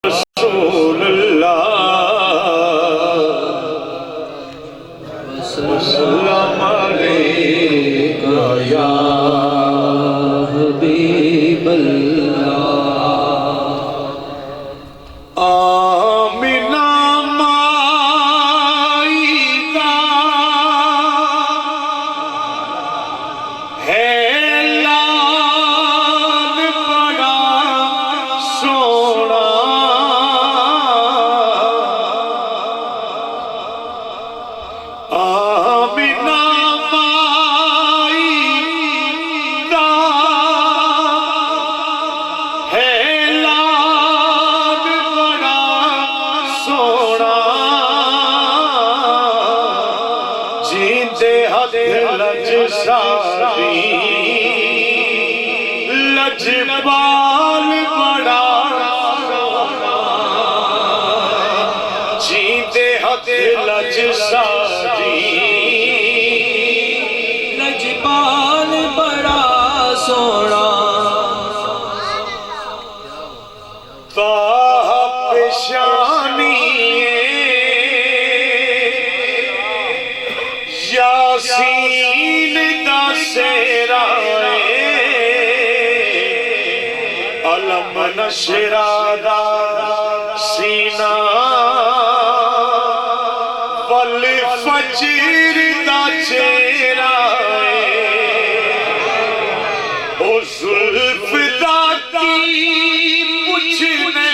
رسول اللہ وسلم علیکہ یا حبیب اللہ آمینہ مائی دا ہے لال بڑا سونا آمینہ مائی دا ہے لال بڑا سونا جیندے ہتھ لج ساری لجپال بڑا جیندے ہتھ لج ساری لجپال بڑا سونا تاہ پیشانی یاسین دا سیرا علم نشرا دا سینہ والفجر دا چہرہ او زلف دا کی پوچھنے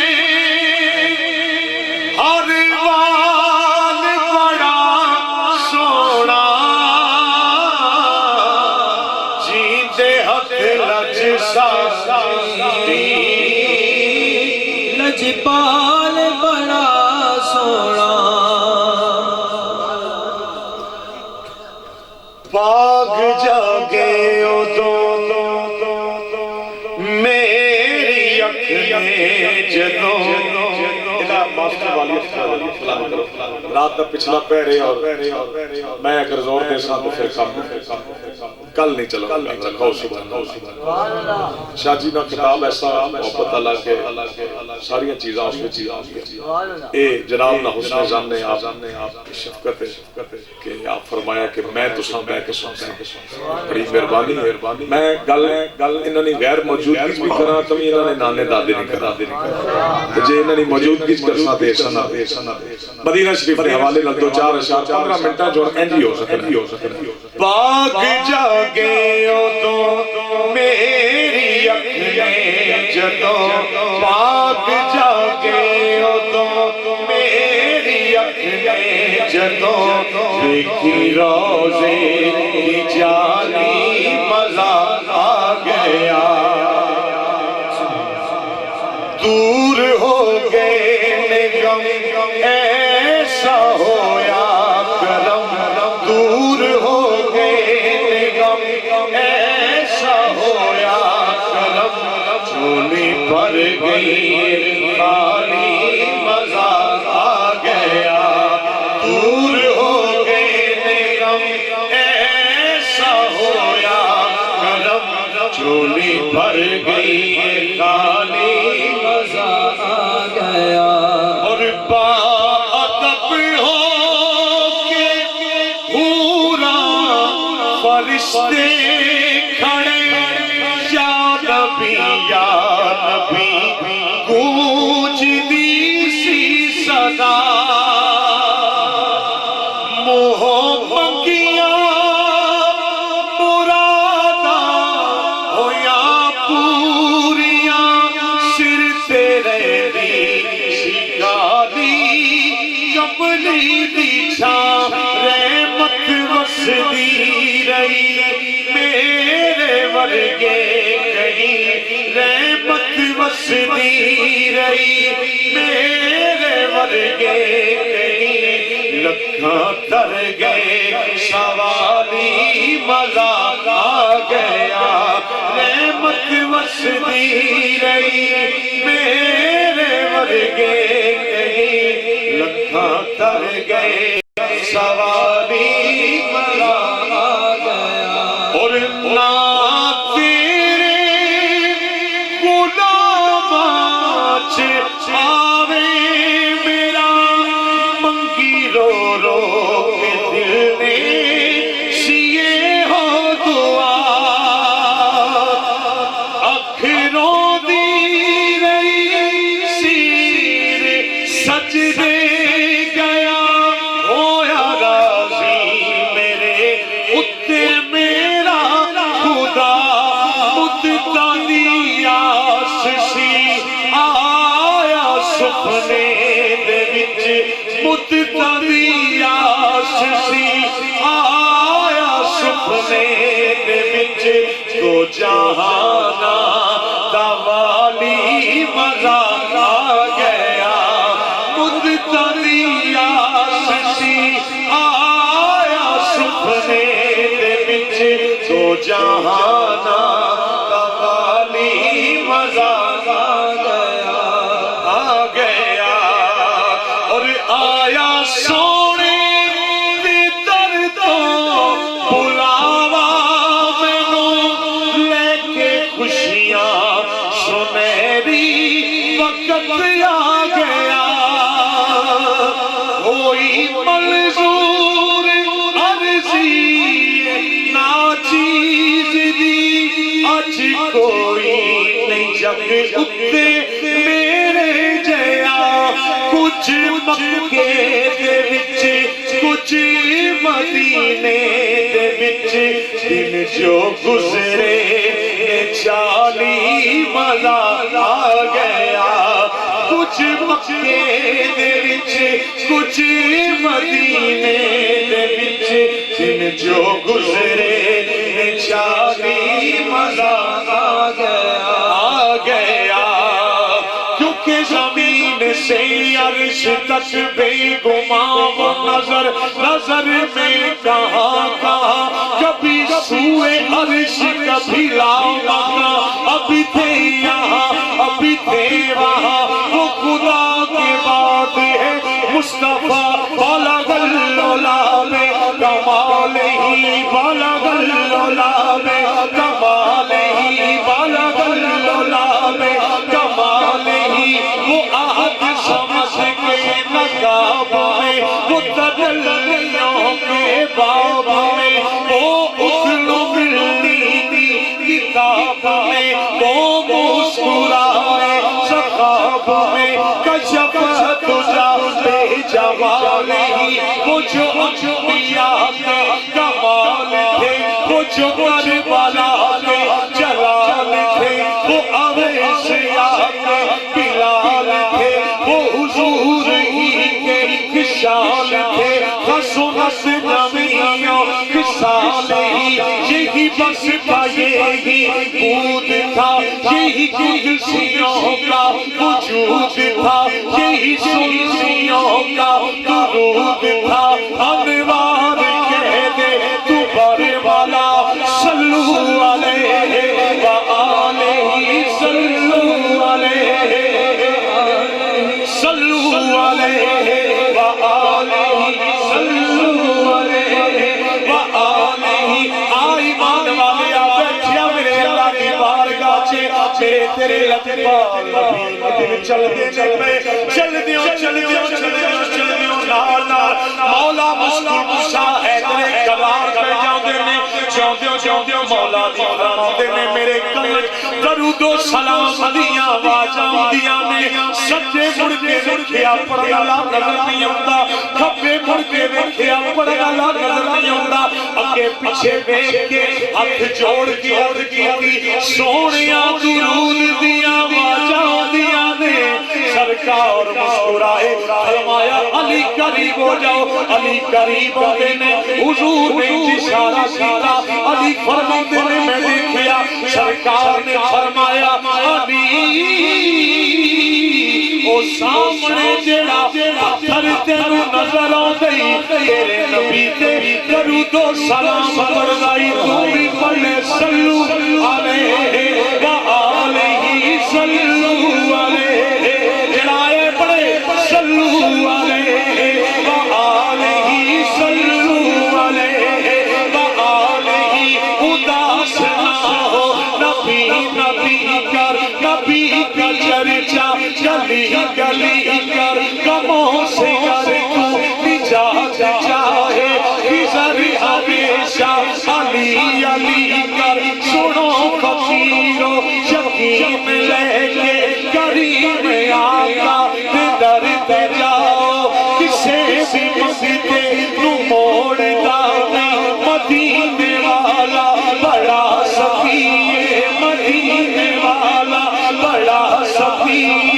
ہر وال بڑا سونا جیندے ہتھ لج ساری لجپال بڑا سونا باغ جاگے ادوں میری اکھیں جدوں رات دا پچھلا پہرے اور میں اگر زور دے ساتھ پھر کام کل نہیں چلو کھو صبح شاہ جی نا کتاب ایسا محبت اللہ کے ساریاں چیزاں اس میں چیزاں اے جناب نا حسن زن نے آپ شفقت کہ آپ فرمایا کہ میں تو سامنے کے سامنے بڑی مہربانی میں گل انہوں نے غیر موجودگی بھی کرا تو انہوں نے نانے دادے نہیں کرا جے انہوں نے موجودگی کرنا دے سنا مدینہ شریف کے حوالے لگ دو چار اشار 15 منٹہ جو انجی ہو سکتے باغ جاگے ادوں میری اکھیں جدوں باغ جاگے ادوں میری اکھیں جدوں دیکھی روزے کی جانی مزہ آ گیا دور ہو گئے نگم ایسا ہویا کرم دور ہو گئے نگم ایسا ہویا کرم چولی پر گئی خالی مزہ آ گیا دور ہو گئے نگم ایسا ہویا کرم چولی پر گئی خالی مزہ آ گیا اور باادب ہو کے پورا فرشتے کھڑے یا نبی گونج دی سی صدا محبتیاں مراداں ہویا پوریاں سر تیرے دی شکاری کملی دی چھاں رحمت وسدی رہی میرے ورگے کہیں رحمت وسدی رہی میرے ورگے کہیں لکھاں تر گئے سوالی مزہ آ گیا رحمت وسدی رہی میرے ورگے کہیں لکھاں تر گئے سوالی مزہ آ گیا اور نہ تیرے غلاماں چھ آوے جہانا دوالی مزہ آ گیا مدتریا سسی آیا سپنے دے وچ تو جہانا دوالی مزہ آ گیا اور آیا سونے دی در تو بلاوا مینوں لے کے خوشیاں سنہری وقت آ گیا ہوئی منظور عرضی ناچیز دی اج کوئی نہیں جگ اتے میرے جیا کچھ مکے دے وچ کچھ مدینے دے وچ دن جو گزرے چالی مزہ آ گیا کچھ مکے دے وچ کچھ مدینے دے وچ دن جو گزرے چالی مزہ آ گیا کیونکہ زمین سے عرش تک بے گمان نظر نظر میں کہاں کہاں کبھی سوئے عرش کبھی لاؤں ابھی تھے یہاں ابھی تھے وہاں وہ خدا کے بعد ہے مصطفیٰ بالغ العلا میں کمال ہی بالغ العلا میں کمال ہی بالغ العلا میں کمال ہی وہ عہد سمجھ کے نقاب میں وہ تجلیوں کے باب میں وہ اصل ملنی دی کتاب میں وہ مسکرائے سخاب میں کشف تجا بے جمال ہی وہ جو انبیاء کے کمال تھے وہ جو کربلا کے جلال تھے وہ اویسیاء کے بلال تھے وہ حضور ہی کے خشال تھے حسنت جمیعوں خصال ہی یہی بس کا یہی بود تھا یہی قدسیوں کا وجود تھا یہی سنیوں کا درود تھا انوار کہہ دے تو بر والا صلو علیہ وآلہ صلو علیہ صلو علیہ وآلہ صلو علیہ وآلہ آئی مان والے بیٹھیا میرے اللہ کی بارگاہ چھے میرے تیرے لطفہ نبی دل چل دینے پہ چل دیوں چل دیوں چل دیوں چل دیوں نال نال مولا مسکر ہے تیرے قرار پہ جاؤں دیوں مولا دی قرار دینے میرے کلچ درود و سلام دیاں واجاں دیاں نے سچے مڑ کے دیکھیا پڑھنا لا نظر نہیں ہوتا کھپے مڑ کے دیکھیا پڑھنا لا نظر نہیں ہوتا اگے پیچھے بیٹھ کے ہاتھ جوڑ کے عرض کی سونیاں درود دیاں واجاں دیاں نے سرکار مسکرائے فرمایا علی قریب ہو جاؤ علی قریب ہوتے نے حضور نے اشارہ کیا علی فرماتے نے میں دیکھیا سرکار نے فرمایا علی او سامنے جڑا پتھر تینوں نظر آئی تیرے نبی تیری درود و سلام پڑھائی تو بھی پڑھے صلو علیہ وآلہ صلو علیہ جڑائے پڑھے صلو علیہ وآلہ صلو علیہ وآلہ اداس نہ ہو نبی نبی کر نبی کا چرچا گلی گلی کر غموں سے کر تو نجات چاہے گزر ہمیشہ علی علی کر سنو فقیرو یقین لے کے کریم آقا در تے جاؤ کسے بھی مسجدے نو موڑ دانا مدینے والا بڑا سفیر مدینے والا بڑا سفیر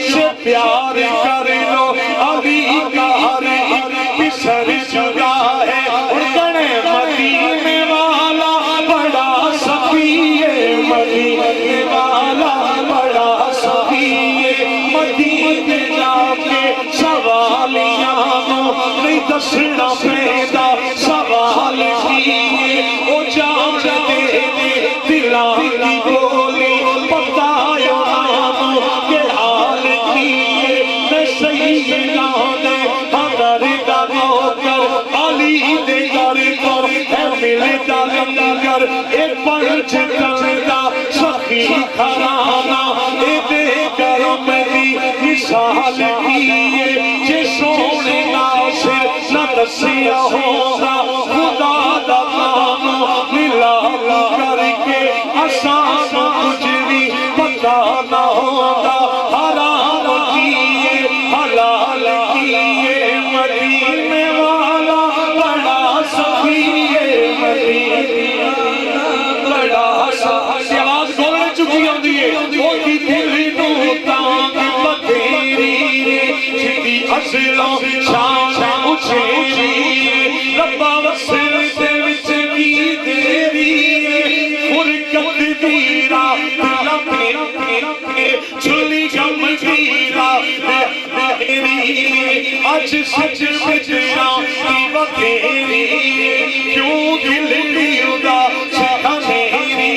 سے پیار کر لو علی کا ہر ایک بسر چکا ہے اڑکنے مدینے والا بڑا سخی ہے مدینے والا بڑا سخی ہے مدینے جا کے سوالیاں نہیں دسنا پیدا سوال کیے او جان دے دے دلان کی بولی بتایا نام کے حال کیے میں سیدنا نے حضر دا نوکر علی دے در کر ہے ملتا لنگر اے پنچ کردا سخی کھرانا اے دے کرم دی مثال کیے جے سونے ناصر نہ دسیا ہوگا خدا دا نام ملا کر کے آسان کچھ بھی پتا نہ ہوگا حرام کیے حلال کیے مدینے والا بڑا سخی ہے مدینے والا بڑا سخی آواز بولنے چکی ہوندی ہے وہ کی دل نو تانگ بتھیری جدی اصلوں شان اچھیری ربا وصل دے وچ کی دیری فرقت دیرا دل پھر چھلی گم دیرا میری اج سچ بجرا کی بتھیری کیوں دل دیودا سکھا میری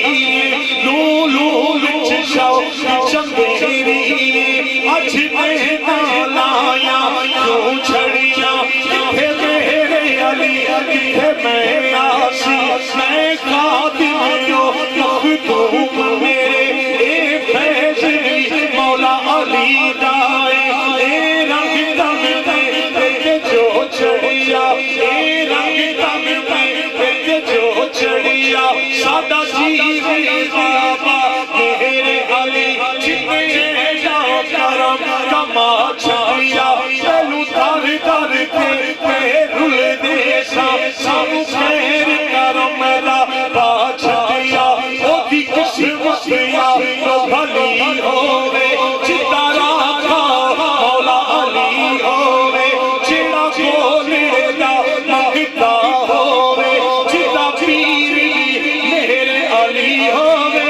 لو لو وچ شوق چندیری اج میں نالایا کیوں چھڑیا کتھے میرے علی کتھے میں آسی میں خادم جو مخدوم میرے اے فیض بھی مولا علی دائے اے رنگ دم میں جو چڑھیا اے رنگ دم میں جو چڑھیا سادہ جی بابا میرے علی جتنے جا کرم کما چھایا پہلو دار دار کے پیرل دیسا سانو خیر کرم را باچھایا او دی قسمت یا تو بھلی ہووے جتا راکھا مولا علی ہووے جڑا کولے دا منگتا ہووے جتا پیر بھی میرے علی ہووے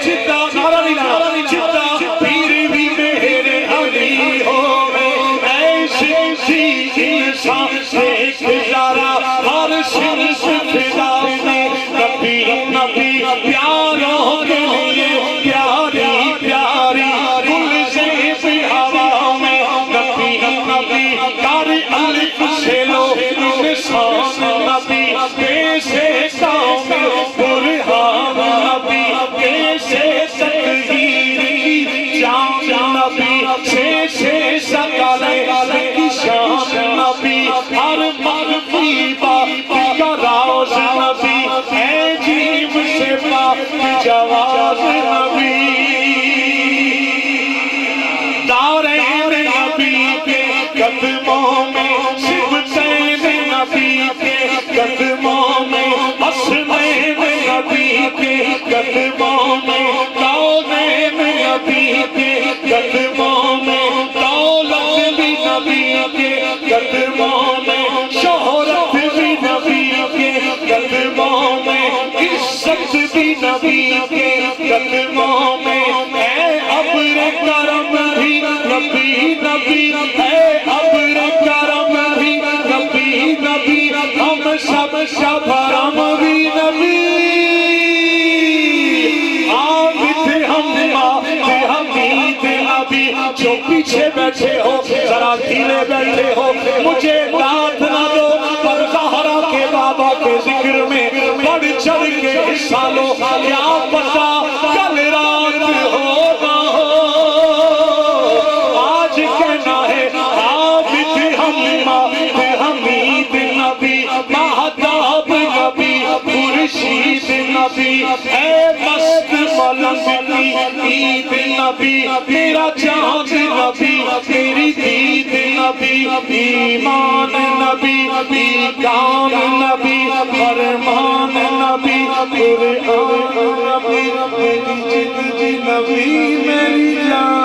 جتا نعرہ نہیں لانا جتا پیر بھی میرے علی ہووے ایسے سی انسان دیکھ جارا ہر شمس فدا میں نبی نبی پیاروں کے لیے پیاری پیاری گل زیب ہوا میں نبی نبی کار الف سے لو انسان نبی کیسے کامل برہان نبی کیسے تقدیر کی جان نبی سے سکالے کی شان نبی ہر مرفی باپ کا راز نبی اے جیب سے باپ جواز نبی دارین نبی کے قدموں میں سبتین نبی کے قدموں میں حسنین نبی کے قدموں میں کونین نبی کے قدموں میں دولت بھی نبی کے قدموں میں شہرت بھی نبی کے قدموں میں عزت بھی نبی کے قدموں میں اے ابر کرم بھی نبی نبی اے ابر کرم بھی نبی نبی ہم سب شبرم بھی نبی عابد حمید نبی جو پیچھے بیٹھے ہو ذرا دھیلے بیٹھے ہو مجھے داد نہ دو پر زہرا کے بابا کے ذکر میں بڑھ چڑھ کے حصہ لو کیا پتا کل رات ہو نہ ہو آج کہنا ہے عابد حمید نبی مہتاب نبی خورشید نبی نبی اے مست ملنگ کی عید نبی میرا چاند نبی میری دید نبی ایمان نبی ایقان نبی فرمان نبی قرآن نبی میری زندگی نبی میری جان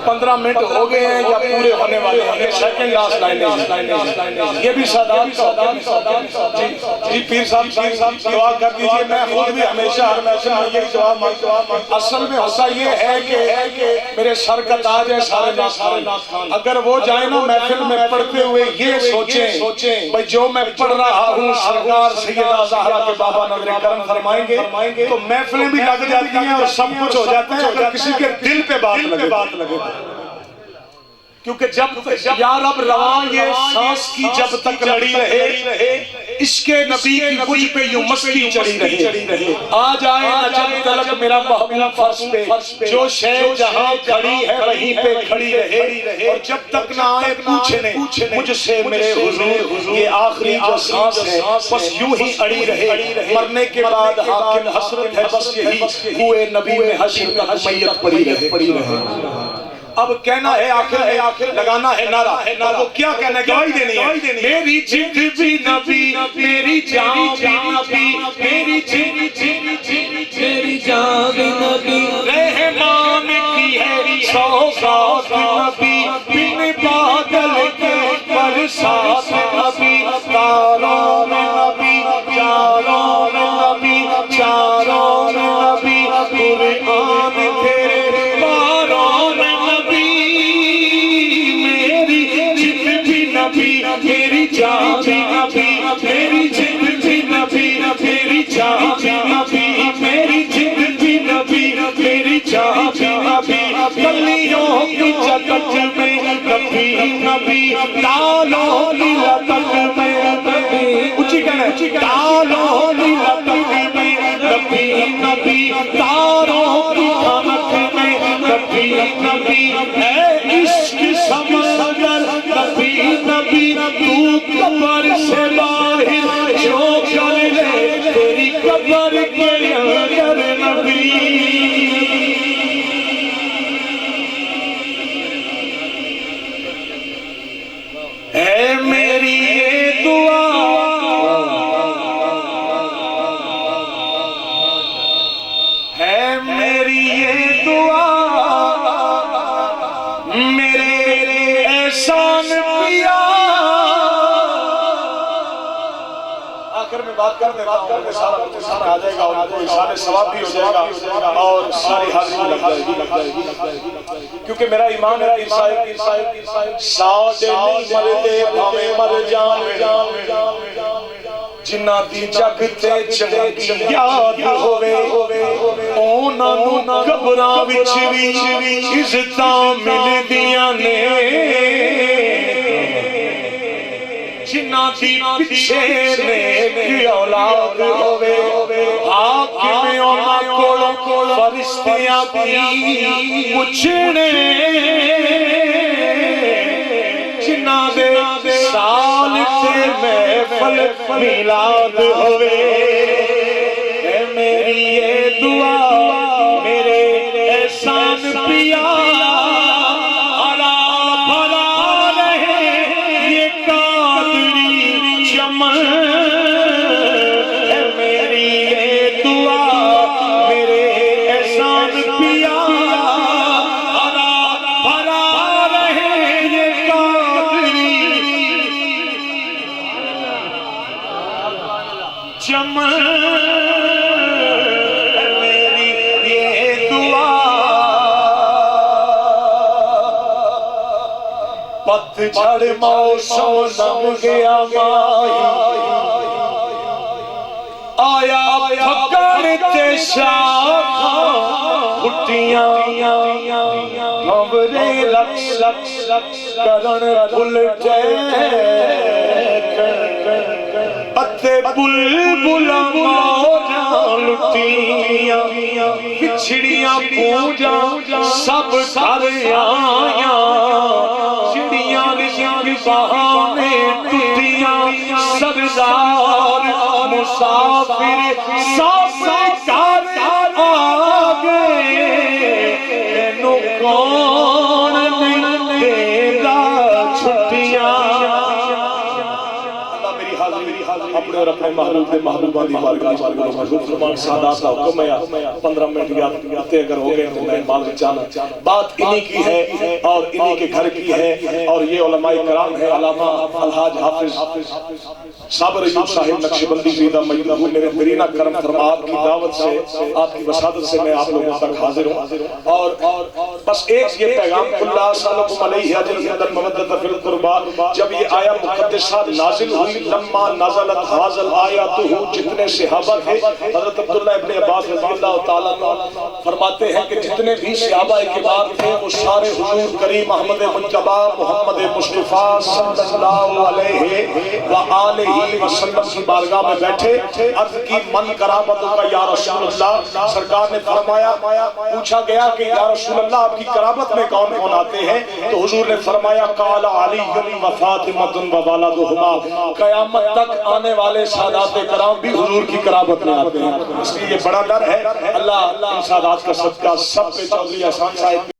15 منٹ ہو گئے ہیں یا پورے ہونے والے ہیں سیکنڈ لاسٹ لائن یہ بھی سادات جی پیر صاحب دعا کر دیجئے میں خود بھی ہمیشہ ہر محفل میں یہ جواب مانگتا ہوں اصل میں ہوتا یہ ہے کہ میرے سر کا تاج ہے سارے ناز خان اگر وہ جائیں نا محفل میں پڑھتے ہوئے یہ سوچیں بھئی جو میں پڑھ رہا ہوں سرکار سیدہ زہرا کے بابا نظر کرم فرمائیں گے تو محفلیں بھی لگ جاتی ہیں اور سب کچھ ہو جاتا ہے اگر کسی کے دل پہ بات لگے کیونکہ جب یا رب رواں یہ سانس کی جب تک لڑی رہے عشق نبی کی مجھ پہ یوں مستی چڑھی رہے آ جائے نہ جب تلک میرا محبوب فرش پہ جو شے جہاں کھڑی ہے وہیں پہ کھڑی رہے اور جب تک نہ آئے پوچھنے مجھ سے میرے حضور یہ آخری جو سانس ہے بس یوں ہی اڑی رہے مرنے کے بعد حاکم حسرت ہے بس یہی ہوئے نبی میں حشر کا میت پڑی رہے اب کہنا ہے آخر لگانا ہے نعرہ اور وہ کیا کہنا ہے گواہی دینی ہے میری جد بھی نبی میری جان بھی نبی میری جد میری جان بھی نبی رحمان کی ہے سوغات نبی بن بادل کے برسات نبی تاروں نبی چاروں نبی چاروں نبی قرآن تیرے میری جان بھی نبی میری جد بھی نبی میری جان بھی نبی میری جد بھی نبی میری جان بھی نبی کلیوں کی چکچ میں نبی نبی تالوں کی لطک میں نبی اچھی کہنا ہے تالوں کی لطک میں نبی نبی تاروں کی کھنک میں نبی نبی اے عشق سمندر نبی نبی تو قبر سے باہر جو کر لے تیری قبر کے اندر نبی اے میری یہ دعا ہے میری یہ دعا میرے احسان پیا آخر میں بات کرتے سارا آ جائے گا اور سارے ثواب بھی ہو جائے گا اور ساری حاضری لگ جائے گی کیونکہ میرا ایمان ہے ساڑھے نہیں مردے بھامے مر جان جنہ دی جگ تے چنگی یاد ہوئے اونا نو قبراں وچ وی عزتاں مل دیاں نے جنہ دی پچھے نیک اولاد ہوئے حاکم اونا کول فرشتیاں بھی پوچھنے جنہ دے سال سے محفل میلاد ہوئے اے میری یہ دعا میرے احسان پیا میری یہ دعا پتجھڑ موسم لم گیا مائی آیا پکڑتے شاخاں پھٹیاں ہمرے لکش کرن پلٹے اتے بلبلا موجاں لٹیاں بچھڑیاں پوجاں سب گھر آیاں چڑیاں رشک بہانے ٹوٹیاں سردار مسافر سب کر آگے تینوں کون دے گا چھٹیاں اپنے اور اپنے محبوب دے محبوبان دی بارگاہ حضور فرمان سادات کا حکم ہے 15 منٹ یاد اگر ہو گئے تو میں معذرت چاہنا بات انہی کی ہے اور انہی کے گھر کی ہے اور یہ علماء کرام ہے علامہ الحاج حافظ صابر ایوب صاحب نقشبندی زیدہ مجدہ میرے مرینہ کرم فرما آپ کی دعوت سے آپ کی وسادت سے میں آپ لوگوں تک حاضر ہوں اور بس ایک یہ پیغام اللہ صلی علیہ وسلم جب یہ آیا مقدسہ نازل ہوئی لما نازلت حاضل آیاتہ جتنے صحابہ تھے حضرت عبداللہ ابن عباس رضی اللہ تعالیٰ فرماتے ہیں کہ جتنے بھی صحابہ کبار تھے وہ سارے حضور کریم احمد مجتبی محمد مصطفیٰ صلی اللہ علیہ وآلہ وسلم کی بارگاہ میں بیٹھے عرض کی من قرابتوں کا یا رسول اللہ سرکار نے فرمایا پوچھا گیا کہ یا رسول اللہ آپ کی قرابت میں کون کون آتے ہیں تو حضور نے فرمایا قال علی و فاطمہ و ولدہما قیامت تک آنے والے سادات کرام بھی حضور کی قرابت میں آتے ہیں اس لیے یہ بڑا ڈر ہے اللہ ان سادات کا صدقہ سب پہ چودھری احسان صاحب